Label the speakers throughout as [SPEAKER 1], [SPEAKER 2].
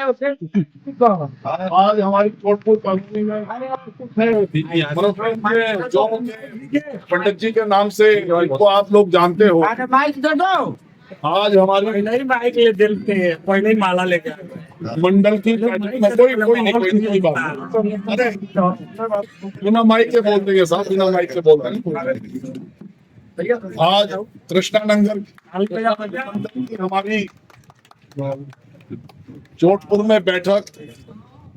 [SPEAKER 1] आज हमारी कोटपुर कॉलोनी में जो पंडित जी के नाम से इनको आप लोग जानते हो, आज हमारी
[SPEAKER 2] नहीं बाइक ले देते हैं, पहले माला लेकर
[SPEAKER 1] मंडल की कोई बात नहीं। अरे बिना माइक के बोल देंगे साहब, बिना माइक के बोल देंगे। आज कृष्णानगर हमारी जोधपुर में बैठक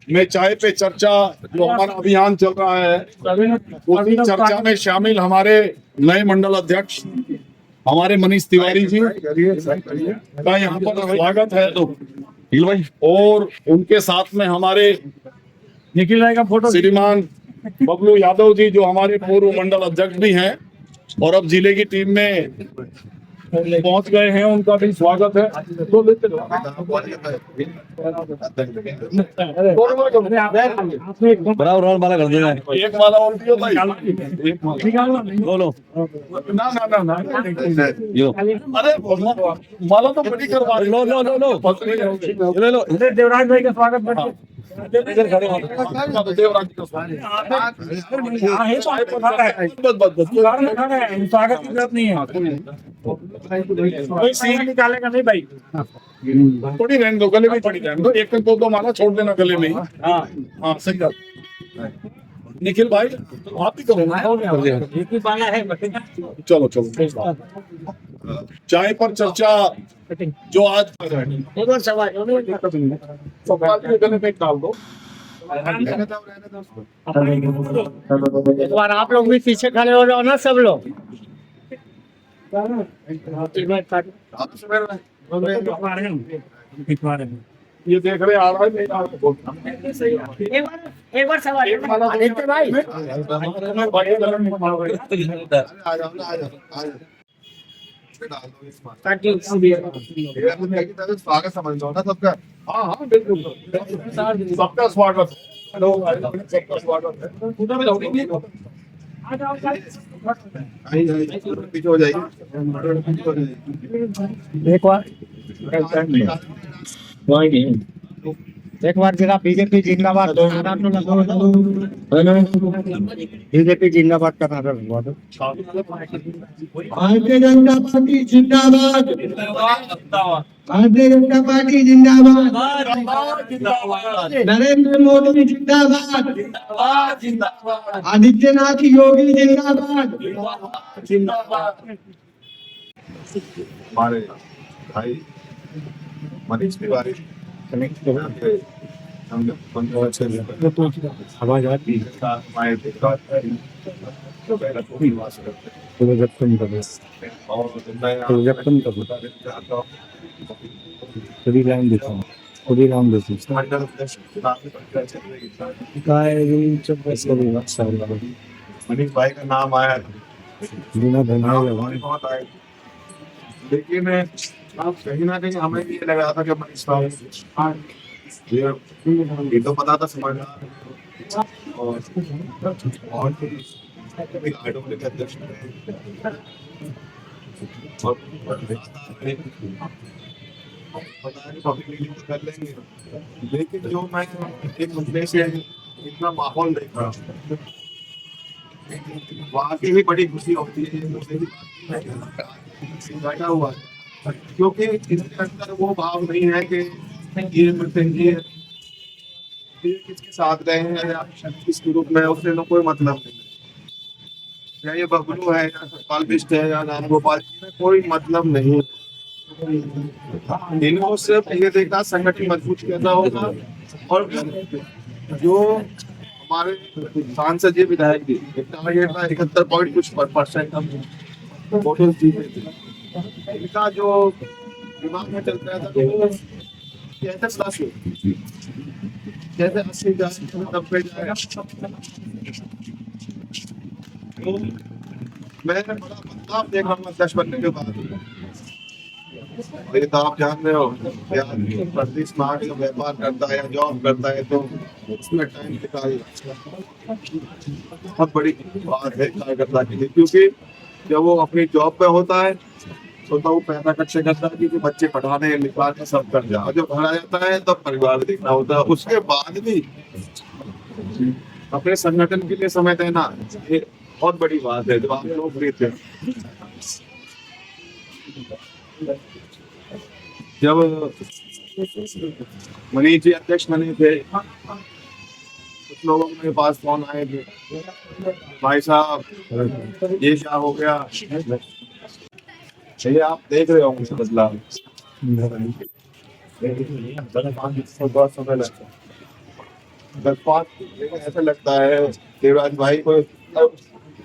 [SPEAKER 1] में चाय पे चर्चा जो हमारा अभियान चल रहा है, उसी चर्चा में शामिल हमारे नए मंडल अध्यक्ष हमारे मनीष तिवारी जी का यहाँ पर स्वागत है। और उनके साथ में हमारे
[SPEAKER 2] निखिल राय का फोटो
[SPEAKER 1] श्रीमान बबलू यादव जी जो हमारे पूर्व मंडल अध्यक्ष भी हैं और अब जिले की टीम में पहुंच गए हैं, उनका भी स्वागत है।
[SPEAKER 3] बराबर माला कर देना,
[SPEAKER 1] एक माला और दियो भाई।
[SPEAKER 3] बोलो
[SPEAKER 1] ना ना ना ना
[SPEAKER 3] यो,
[SPEAKER 1] अरे माला तो बड़ी करवा
[SPEAKER 3] लो लो लो लो ले लो।
[SPEAKER 2] देवराज भाई का स्वागत बढ़िया।
[SPEAKER 3] इधर खड़े हो,
[SPEAKER 1] देवराज का स्वागत।
[SPEAKER 2] स्वागत की जरूरत नहीं है, कोई सीन निकालेगा नहीं भाई।
[SPEAKER 1] थोड़ी रहने दो, गले में थोड़ी रहने दो, एक दो माला छोड़ देना गले में। हाँ सही बात। निखिल भाई आप ही करो,
[SPEAKER 2] एक ही माला है।
[SPEAKER 1] चलो चलो। चाय पर चर्चा जो आज सवाल के गले में डाल दो।
[SPEAKER 2] एक बार आप लोग भी पीछे खड़े हो जाओ ना, सब लोग।
[SPEAKER 1] ये देख रहे आ रहा है नहीं आ रहा है।
[SPEAKER 2] एक बार सवाल आदित्य भाई,
[SPEAKER 4] स्वागत समझ लो ना सबका।
[SPEAKER 1] हाँ हाँ बिल्कुल सबका स्वागत है, सबका स्वागत है।
[SPEAKER 4] पीछे हो जाइए।
[SPEAKER 2] एक बार जरा बीजेपी जिंदाबाद, बीजेपी जिंदाबाद का नारा लगवा दो।
[SPEAKER 4] भारतीय जनता पार्टी जिंदाबाद, भारतीय जनता पार्टी जिंदाबाद, नरेंद्र मोदी जिंदाबाद, आदित्यनाथ योगी जिंदाबाद। हमारे भाई मनीष तिवारी मनीष भाई का नाम आया, लेकिन आप कहीं ना कहीं हमें ये लग रहा था कि मनीष भाई ये तो पता था समझदार और अध्यक्ष कर लेंगे, लेकिन जो मैं एक महीने से इतना माहौल देख रहा हूँ, वाकई भी बड़ी खुशी होती है बैठा हुआ है, क्योंकि इसके अंदर वो भाव नहीं है कि ये किसके साथ गए हैं या किस ग्रुप में, उससे तो कोई मतलब नहीं है। या ये बबलू है या सतपाल बिष्ट है या राम गोपाल जी में कोई मतलब नहीं। इनको सिर्फ ये देखना संगठन मजबूत करना होगा, और जो हमारे सांसद जी विधायक जी टारगेट था 71 कुछ % हम वोटों जीते थे, इनका जो दिमाग में चल रहा था तो कैसे 80 जाए 90 जाए। तो मैं बड़ा बदलाव देख रहा हूँ 10 बनने के बाद। लेकिन तो आप जान रहे हो प्रति स्मार्ट का व्यापार करता है या जॉब करता है तो उसमें टाइम निकाल बहुत बड़ी बात है कार्यकर्ता के लिए, क्योंकि जब वो अपनी जॉब पे होता है तो वो पैसा कच्चे करता है कि बच्चे पढ़ाने लिखवाने सब कर जाओ, जब घर आ जाता है तब परिवार देखना होता है। उसके बाद भी अपने संगठन के लिए समय देना ये बहुत बड़ी बात है। जब आप लोग थे, जब मनीष जी अध्यक्ष बने थे, कुछ लोगों के पास फोन आए थे, भाई साहब ये क्या हो गया। ये आप देख रहे होंगे बदलाव, बहुत समय लगता है। 10-5 ऐसा लगता है देवराज भाई को,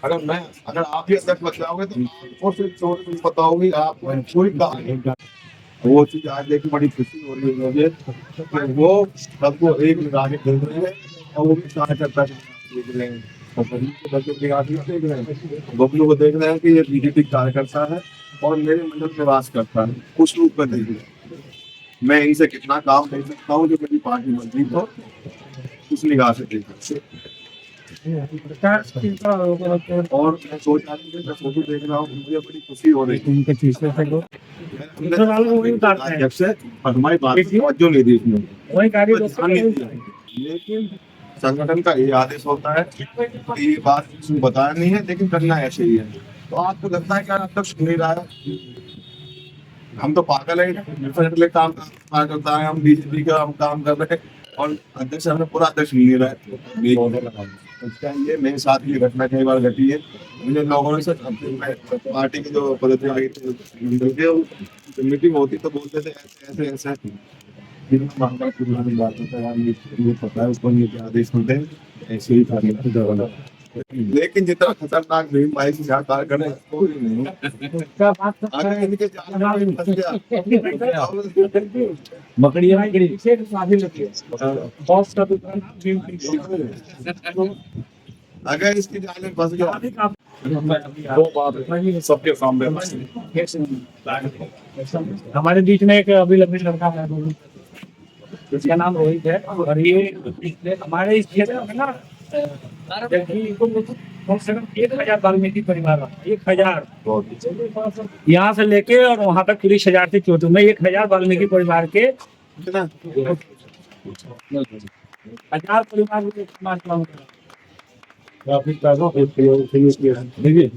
[SPEAKER 4] अगर आप भी अध्यक्ष बन जाओगे तो आपको सिर्फ पता होगी, आपको कोई कहानी। वो चीज आज देखी बड़ी खुशी हो रही है मुझे कि वो सबको एक लगा के खेल रहे हैं, और वो भी कार्यकर्ता देख रहे हैं, बबलू को देख रहे हैं कि ये बीजेपी कार्यकर्ता है और मेरे मंडल में वास करता है, उस रूप में देख रहे हैं। मैं इनसे कितना काम दे सकता हूँ जो मेरी पार्टी मंत्री को उस निगाह से देख सकते। और मैं सोच रहा हूँ, मैं फोटो देख रहा हूँ, मुझे बड़ी खुशी हो रही है। हमारी बात जो नहीं दी इसमें, लेकिन संगठन का ये आदेश होता है कि ये बात बताया नहीं है लेकिन करना ऐसे ही है। तो आपको लगता है क्या अब तक सुन नहीं रहा है? हम तो पागल है, काम करता है, हम बीजेपी का हम काम कर रहे हैं और अध्यक्ष हमें पूरा अध्यक्ष मिल रहा है। ये मेरे साथ ये घटना कई बार घटी है। मुझे लोगों ने पार्टी के जो पदाधिकारी मीटिंग होती तो बोलते थे ऐसे ऐसे ऐसे, ये पता है उसको ये आदेश मिलते हैं ऐसे ही था। लेकिन जितना खतरनाक भीम भाई से कार्य करे कोई नहीं। अगर इनके जाल में फंस गया अगर इसके जाल में फंस गया,
[SPEAKER 1] दो बात है सबके सामने।
[SPEAKER 2] हमारे बीच में एक अभी लंबी लड़का है, जिसका नाम रोहित है, और ये हमारे इस क्षेत्र में ना कम से कम 1000 वाल्मीकि परिवार, 1000 यहाँ से लेके और वहाँ तक 30,000 से चोटू में 1000 वाल्मीकि परिवार के 1000 परिवार के इस्तेमाल काफी पैसों के देखिए।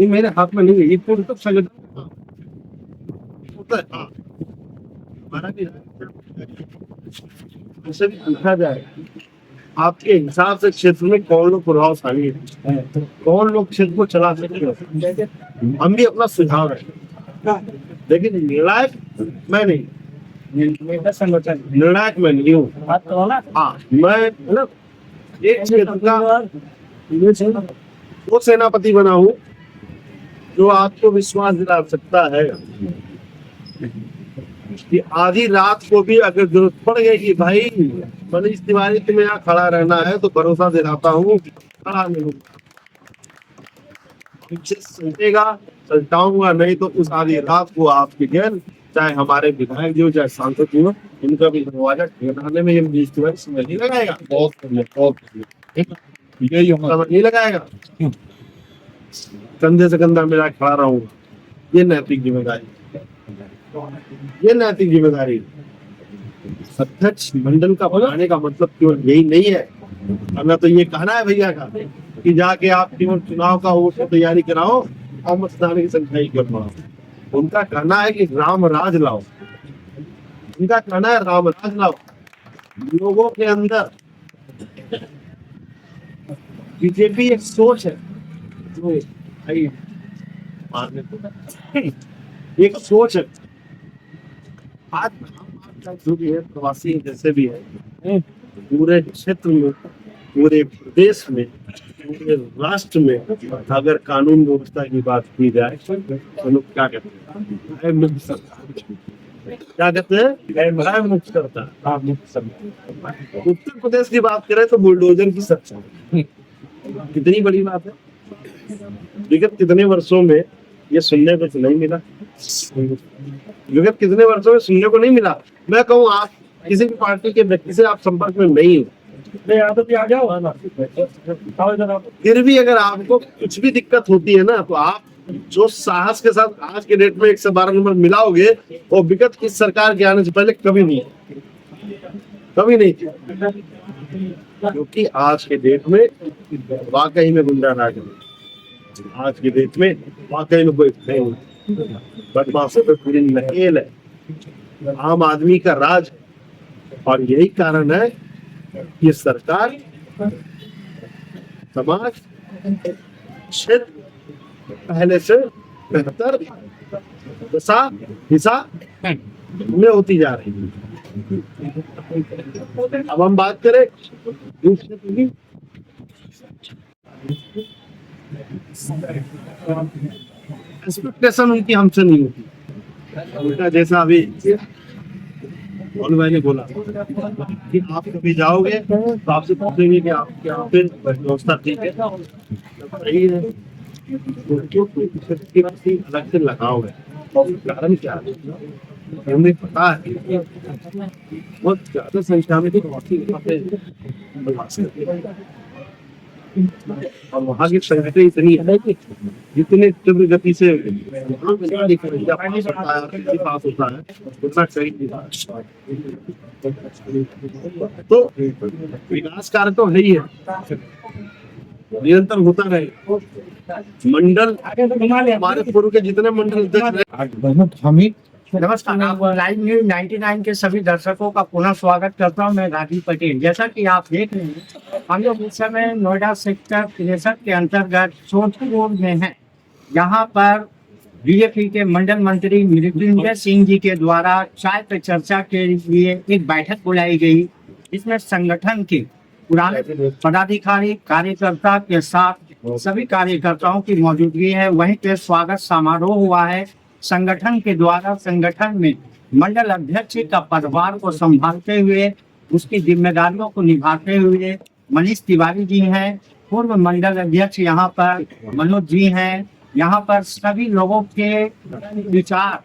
[SPEAKER 2] मेरे हाथ में नहीं है ये तो संगठन
[SPEAKER 4] ऐसे भी पूछा जाए आपके हिसाब से क्षेत्र में कौन लोग प्रभावशाली है, कौन लोग क्षेत्र को चला सकते हैं। हम भी अपना सुझाव रखें, लेकिन निर्णायक मैं नहीं, निर्णायक मैं नहीं हूँ। हाँ, मैं एक क्षेत्र का वो सेनापति बना हूँ जो आपको विश्वास दिला सकता है कि आधी रात को भी अगर जरूरत पड़ गई कि भाई मनीष तिवारी तुम्हें यहाँ खड़ा रहना है तो भरोसा दिलाता हूँ खड़ा नहीं होगा, चलतेगा चलटाऊंगा, नहीं तो उस आधी रात को आपके जन चाहे हमारे विधायक जी हो चाहे सांसद जी हो, इनका भी दरवाजा ठेकाने में ये मनीष तिवारी समय नहीं लगाएगा, नहीं लगाएगा, कंधे से कंधा मिला खड़ा रहूंगा। ये नैतिक जिम्मेदारी, ये नैतिक जिम्मेदारी। अध्यक्ष मंडल का बनाने का मतलब केवल यही नहीं है, हमें तो ये कहना है भैया का कि जाके आप केवल चुनाव का वोट की तैयारी कराओ और मतदान की संख्या ही कर पाओ। उनका कहना है कि राम राज लाओ, उनका कहना है राम राज लाओ लोगों के अंदर। बीजेपी एक सोच है जो एक सोच है। आज जो भी है प्रवासी जैसे भी है पूरे क्षेत्र में
[SPEAKER 5] पूरे प्रदेश में, पूरे राष्ट्र में अगर कानून व्यवस्था की बात की जाए तो लोग क्या कहते हैं? है मुक्त सरकार। क्या कहते हैं? है मुक्त सरकार। हाँ, मुक्त सरकार। उत्तर प्रदेश की बात करें तो बुलडोजर की सरकार। कितनी बड़ी बात है। विगत कितने वर्षों में ये सुनने को तो नहीं मिला। विगत कितने वर्षों में सुनने को नहीं मिला। मैं कहूँ, आप किसी भी पार्टी के व्यक्ति से आप संपर्क में नहीं हो,
[SPEAKER 2] आ जाओ। आओ इधर आओ।
[SPEAKER 5] फिर भी अगर आपको कुछ भी दिक्कत होती है ना, तो आप जो साहस के साथ आज के डेट में 112 नंबर मिलाओगे, वो विगत की सरकार के आने से पहले कभी नहीं, कभी नहीं। क्योंकि आज के डेट में वाकई में गुंडा राज है। आज के डेट में वाकई में कोई बदमाशों पे पूरी नकेल है, आम आदमी का राज है। और यही कारण है ये सरकार समाज क्षेत्र पहले से बेहतर हिस्सा में होती जा रही है। अब हम बात करें दूसरे की, एक्सपेक्टेशन उनकी हमसे नहीं होती। उनका जैसा अभी भाई ने बोला कि आप कभी जाओगे तो आपसे पूछेंगे कि आपके यहाँ पे व्यवस्था ठीक है, सही है, अलग से लगाओ है। कारण क्या है? हमें पता है बहुत ज्यादा संख्या में और वहाँ की संख्या इतनी है कि जितने तीव्र गति से पास होता है उतना सही तो विकास कार्य तो है ही है, निरंतर होता रहे। मंडल हमारे पूर्व के जितने मंडल अध्यक्ष रहे,
[SPEAKER 6] नमस्कार, आप लाइव न्यूज 99 के सभी दर्शकों का पुनः स्वागत करता हूं। मैं राजीव पटेल। जैसा कि आप देख रहे हैं, हम लोग इस समय नोएडा सेक्टर 63 के अंतर्गत सोनपुर में हैं, जहां पर बीजेपी के मंडल मंत्री मृत्युंजय सिंह जी के द्वारा चाय पे चर्चा के लिए एक बैठक बुलाई गई, जिसमें संगठन के पुराने पदाधिकारी कार्यकर्ता के साथ सभी कार्यकर्ताओं की मौजूदगी है। वहीं पे स्वागत समारोह हुआ है। संगठन के द्वारा संगठन में मंडल अध्यक्ष का पदभार को संभालते हुए, उसकी जिम्मेदारियों को निभाते हुए मनीष तिवारी जी हैं, पूर्व मंडल अध्यक्ष यहाँ पर मनोज जी हैं। यहाँ पर सभी लोगों के विचार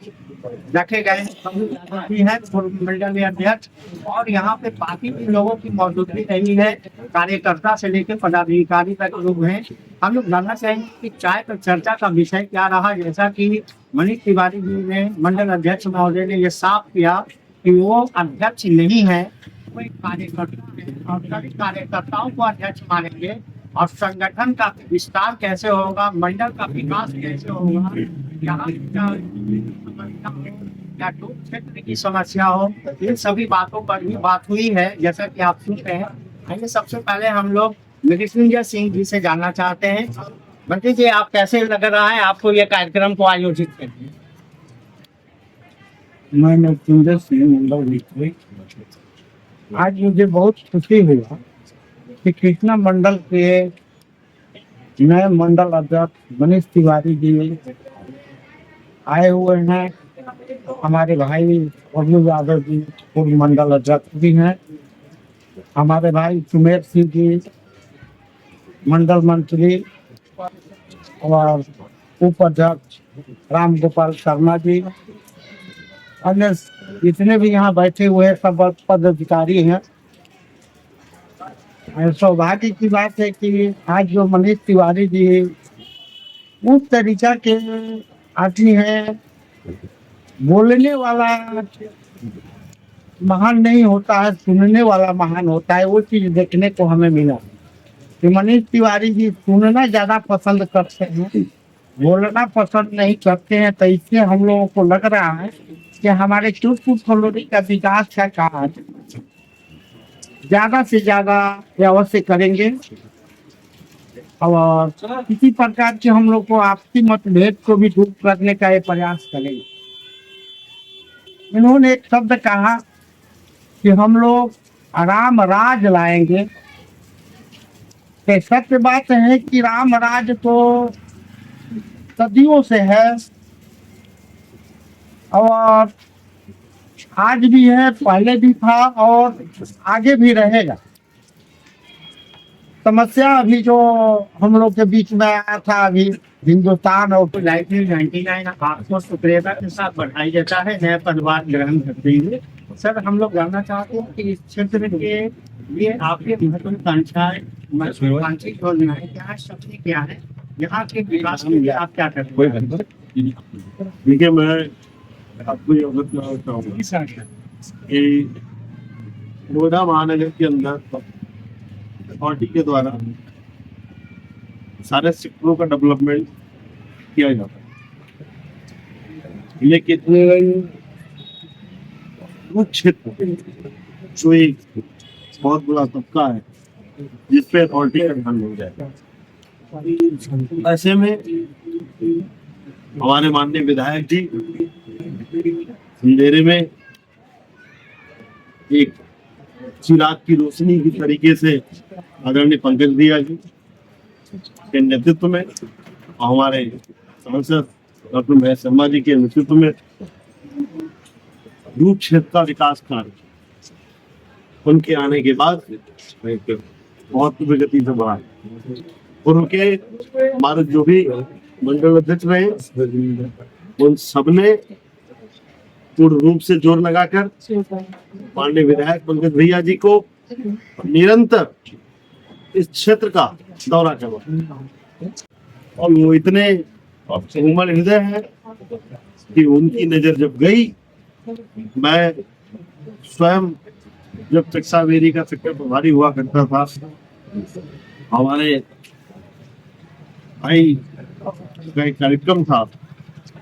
[SPEAKER 6] रखे गए हैं, पूर्व मंडल अध्यक्ष, और यहाँ पे बाकी भी लोगों की मौजूदगी रही है, कार्यकर्ता से लेकर पदाधिकारी तक लोग हैं। हम लोग जानना चाहेंगे कि चाय पर चर्चा का विषय क्या रहा। जैसा कि मनीष तिवारी जी ने, मंडल अध्यक्ष महोदय ने ये साफ किया कि वो अध्यक्ष नहीं है, वो एक कार्यकर्ता है और सभी कार्यकर्ताओं को अध्यक्ष मानेंगे। और संगठन का विस्तार कैसे होगा, मंडल का विकास कैसे होगा, यहाँ या टूट क्षेत्र की समस्या हो, इन सभी बातों पर भी बात हुई है, जैसा कि आप सुन रहे हैं। आइए सबसे पहले हम लोग मृत्युंजय सिंह जी से जानना चाहते हैं। मंत्री जी, आप कैसे लग रहा है आपको ये कार्यक्रम को आयोजित करके?
[SPEAKER 2] मैं मृत्युंजय सिंह मंडल मित्री, आज मुझे बहुत खुशी हुआ कि कृष्णा मंडल के नए मंडल अध्यक्ष मनीष तिवारी जी आए हुए हैं। हमारे भाई बबलू यादव जी पूर्व मंडल अध्यक्ष भी हैं। हमारे भाई सुमेर सिंह जी मंडल मंत्री और उपाध्यक्ष राम गोपाल शर्मा जी, अन्य जितने भी यहाँ बैठे हुए सब पदाधिकारी हैं। सौभाग्य की बात है कि आज जो मनीष तिवारी जी उस तरीका के आदमी है, बोलने वाला महान नहीं होता है, सुनने वाला महान होता है। वो चीज देखने को हमें मिला कि मनीष तिवारी जी सुनना ज्यादा पसंद करते हैं, बोलना पसंद नहीं करते हैं। तो इससे हम लोगों को लग रहा है कि हमारे चूटपुर कॉलोनी का विकास का कार्य ज्यादा से ज्यादा अवश्य करेंगे और किसी प्रकार के हम लोग को आपसी मतभेद को भी दूर करने का ये प्रयास करेंगे। इन्होंने एक शब्द कहा कि हम लोग राम राज लाएंगे देखिए सत्य बात है कि राम राज तो सदियों से है और आज भी है, पहले भी था और आगे भी रहेगा। समस्या अभी जो हम लोग के बीच में आया था अभी हिंदुस्तान और
[SPEAKER 6] लाइफ में 99 आपको शुक्रिया के साथ बढ़ाई जाता है, नया परिवार ग्रहण करते हुए। सर हम लोग जानना चाहते हैं कि इस क्षेत्र के लिए आपकी महत्वाकांक्षाएं, महत्वाकांक्षी योजनाएं क्या है, सपने क्या है, यहाँ के विकास के लिए आप क्या करते हैं?
[SPEAKER 5] देखिए, मैं आपको ये अवगत कराना चाहूँगा कि नोएडा महानगर के अंदर अथॉरिटी के द्वारा सारे सेक्टरों का डेवलपमेंट किया जाता है, लेकिन वो क्षेत्र जो एक बहुत बड़ा तबका है जिस पे अथॉरिटी का ध्यान नहीं जाएगा, ऐसे में हमारे माननीय विधायक जी अंधेरे में एक चिराग की रोशनी की तरीके से आदरणीय पंकज भैया जी के नेतृत्व में और हमारे सांसद डॉक्टर महेश शर्मा जी के नेतृत्व में रूप क्षेत्र का विकास कार्य उनके आने के बाद बहुत प्रगति से बढ़ा और उनके हमारे जो भी मंडल अध्यक्ष रहे उन सबने पूर्ण रूप से जोर लगाकर माननीय विधायक पंकज भैया जी को निरंतर इस क्षेत्र का दौरा करवा और वो इतने कोमल हृदय है कि उनकी नजर जब गई, मैं स्वयं जब चक्सावेरी का सेक्टर प्रभारी हुआ करता था, हमारे भाई का एक कार्यक्रम था,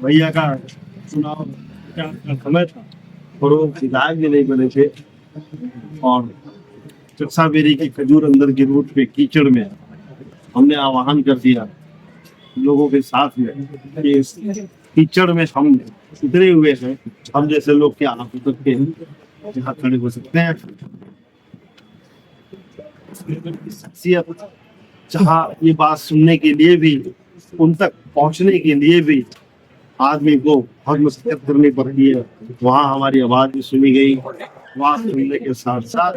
[SPEAKER 5] भैया का चुनाव का समय था और वो विधायक भी नहीं बने थे और चक्सावेरी के खजूर अंदर के रोड पे कीचड़ में हमने आह्वान कर दिया लोगों के साथ में कि इस कीचड़ में हम उतरे हुए हैं, हम जैसे लोग क्या आप उतर के यहाँ खड़े हो सकते हैं। शख्सियत जहाँ ये बात सुनने के लिए भी, उन तक पहुंचने के लिए भी आदमी को बहुत मशक्कत करनी पड़ती है, वहाँ हमारी आवाज भी सुनी गई। वहाँ सुनने के साथ साथ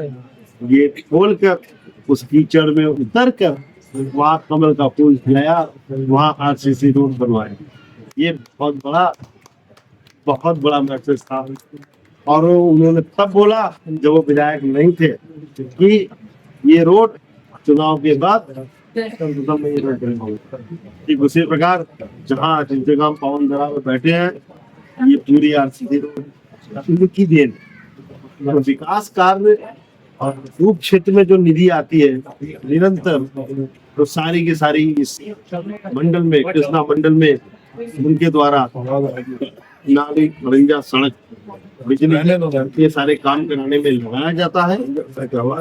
[SPEAKER 5] ये खोल कर उस कीचड़ में उतर कर वहाँ कमल का फूल खिलाया, वहाँ आरसीसी रोड बनवाया। ये बहुत बड़ा मैसेज था और उन्होंने तब बोला जब वो विधायक नहीं थे कि ये रोड चुनाव के बाद ठीक उसी प्रकार जहाँ जिस जगह पवन दरा में बैठे हैं, ये पूरी आरसीसी रोड उनकी देन। विकास कार्य और रूप क्षेत्र में जो निधि आती है निरंतर, तो सारी की सारी इस मंडल में, कृष्णा मंडल में उनके द्वारा नाली, खड़ंजा, सड़क, बिजली, ये सारे काम कराने में लगाया जाता है।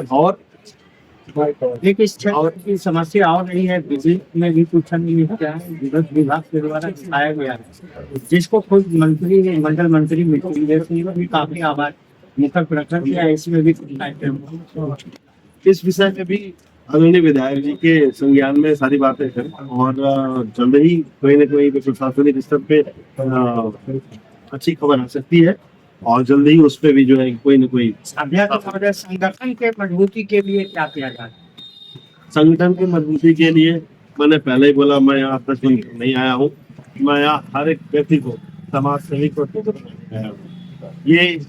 [SPEAKER 5] और
[SPEAKER 6] एक इस क्षेत्र की समस्या और नहीं है, बिजली में भी कुछ नहीं है, विद्युत विभाग के द्वारा दिखाया गया है, जिसको खुद मंत्री, मंडल मंत्री मिट्टी भी काफी आभार मुखर प्रकरण किया, इसमें भी
[SPEAKER 5] इस विषय में भी आदरणीय विधायक जी के संज्ञान में सारी बातें करें और जल्द ही कोई न कोई प्रशासनिक स्तर पे अच्छी खबर आ सकती है और जल्द ही उस पे भी जो है कोई न कोई
[SPEAKER 6] संगठन के मजबूती के लिए क्या किया जाए?
[SPEAKER 5] संगठन की मजबूती के लिए मैंने पहले ही बोला, मैं यहाँ तक नहीं आया हूँ, मैं यहाँ हर एक व्यक्ति को, समाज सेवी को ये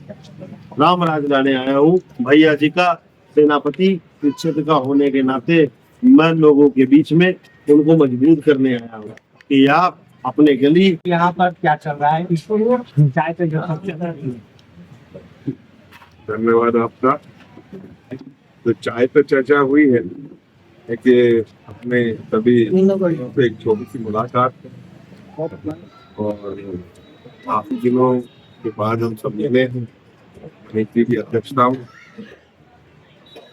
[SPEAKER 5] राम राज लाने आया हूँ। भैया जी का सेनापति क्षेत्र का होने के नाते मैं लोगों के बीच में उनको मजबूत करने आया हूँ कि आप अपने गली
[SPEAKER 6] यहाँ पर क्या चल रहा है, इसको चाय पे जो
[SPEAKER 7] धन्यवाद आपका। तो चाय पे चर्चा हुई है कि अपने सभी एक छोटी सी मुलाकात और काफी दिनों के बाद हम सब मिले हैं। नीति की अध्यक्षता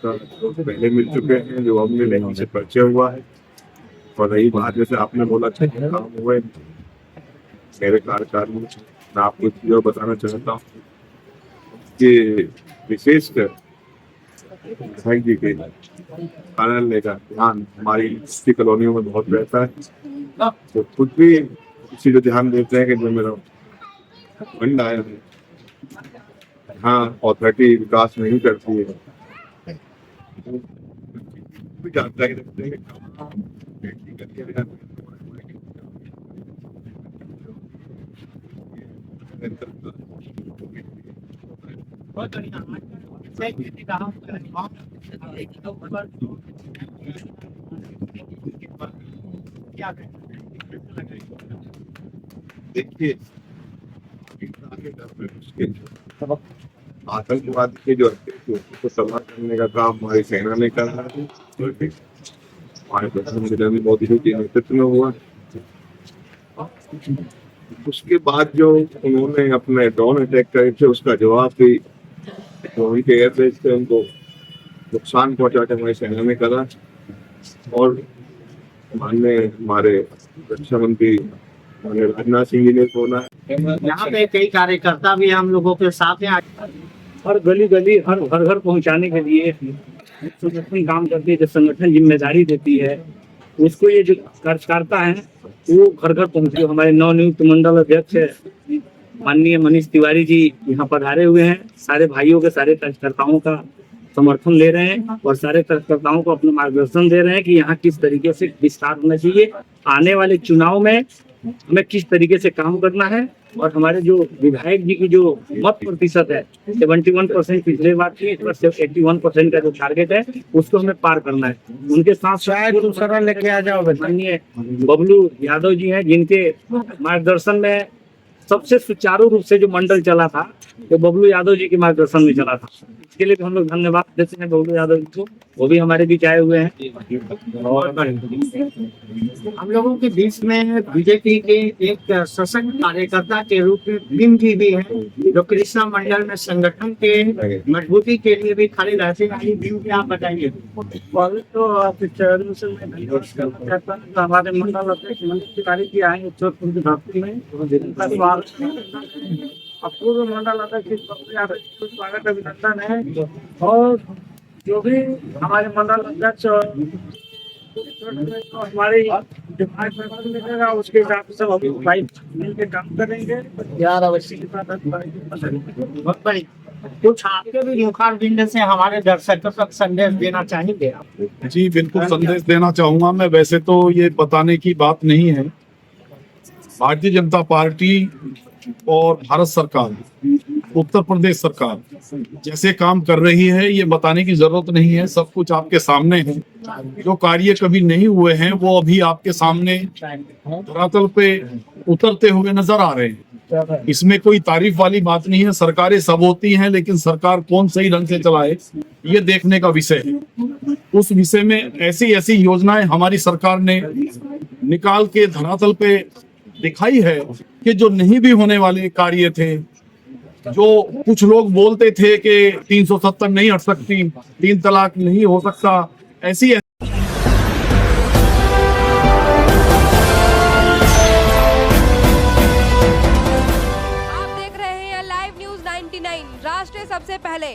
[SPEAKER 7] पहले मिल चुके हैं, जो हमने नहीं से परिचय हुआ है। और रही बात, जैसे आपने बोला काम हुए मेरे कार्यकाल में, मैं आपको जो बताना चाहता हूँ कि विशेषकर भाई जी के खाना लेने का ध्यान हमारी इसी कॉलोनियों में बहुत रहता है, तो खुद भी इसी को ध्यान देते हैं कि जो मेरा फंड आया है, हाँ अथॉरिटी विकास नहीं करती है, भी जानता है कि
[SPEAKER 6] बहुत बढ़िया। क्या
[SPEAKER 7] देखिए आतंकवाद के जो उसको सलाह करने का काम हमारी सेना ने करा है, हमारे प्रधानमंत्री मोदी जी के नेतृत्व में हुआ। उसके बाद जो उन्होंने अपने ड्रोन अटैक करे थे उसका जवाब भी वहीं के एयरबेस से उनको नुकसान पहुंचा के हमारी सेना ने करा। और माननीय हमारे रक्षा मंत्री माननीय राजनाथ सिंह जी ने बोला
[SPEAKER 6] यहाँ पे कई कार्यकर्ता भी हम लोगों के साथ हैं।
[SPEAKER 8] हर गली गली हर घर घर पहुंचाने के लिए संगठन काम करती है, जब संगठन जिम्मेदारी देती है उसको ये जो कार्यकर्ता है वो घर घर पहुंचे। हमारे नवनियुक्त मंडल अध्यक्ष माननीय मनीष तिवारी जी यहाँ पधारे हुए हैं, सारे भाइयों के सारे कार्यकर्ताओं का समर्थन ले रहे हैं और सारे कार्यकर्ताओं को अपना मार्गदर्शन दे रहे हैं कि यहाँ किस तरीके से विस्तार होना चाहिए, आने वाले चुनाव में हमें किस तरीके से काम करना है। और हमारे जो विधायक जी की जो मत प्रतिशत है 71% पिछले बार की, इस बार 81% का जो टारगेट है उसको हमें पार करना है। उनके साथ
[SPEAKER 2] शायद दूसरा लेके आ जाओ।
[SPEAKER 8] माननीय बबलू यादव जी हैं जिनके मार्गदर्शन में सबसे सुचारू रूप से जो मंडल चला था वो बबलू यादव जी के मार्गदर्शन में चला था। इसके लिए भी हम लोग धन्यवाद देते हैं बबलू यादव जी को, वो भी हमारे बीच आए हुए हैं। और
[SPEAKER 6] हम लोगों के बीच में बीजेपी के एक सशक्त कार्यकर्ता के रूप में भीम जी भी हैं, जो कृष्णा मंडल में संगठन के मजबूती के लिए भी खड़े रहते हैं। भीम जी आप बताइए।
[SPEAKER 8] पहले तो आपके चरण से मैं धन्यवाद करना चाहता हूं। तो हमारे मंडल अध्यक्ष मनीष तिवारी जी आए उत्तरपुर की धरती में, उनका स्वागत है। पूर्व मंडल अध्यक्ष स्वागत अभिनंदन है। और जो भी हमारे मंडल अध्यक्ष तो हमारे मिलेगा उसके हिसाब से सब हम भाई मिलकर काम करेंगे। यार अवश्य
[SPEAKER 6] बहुत बड़ी कुछ आपके भी मुखारबिंद से हमारे दर्शकों तक संदेश देना चाहेंगे आप?
[SPEAKER 1] जी बिल्कुल संदेश देना चाहूंगा मैं। वैसे तो ये बताने की बात नहीं है, भारतीय जनता पार्टी और भारत सरकार, उत्तर प्रदेश सरकार जैसे काम कर रही है ये बताने की जरूरत नहीं है, सब कुछ आपके सामने है। जो कार्य कभी नहीं हुए हैं वो अभी आपके सामने धरातल पे उतरते हुए नजर आ रहे हैं। इसमें कोई तारीफ वाली बात नहीं है। सरकारें सब होती हैं लेकिन सरकार कौन सही ढंग से चलाए ये देखने का विषय है। उस विषय में ऐसी ऐसी योजनाएं हमारी सरकार ने निकाल के धरातल पे दिखाई है कि जो नहीं भी होने वाले कार्य थे, जो कुछ लोग बोलते थे कि 370 नहीं हट सकती, 3 तलाक नहीं हो सकता, ऐसी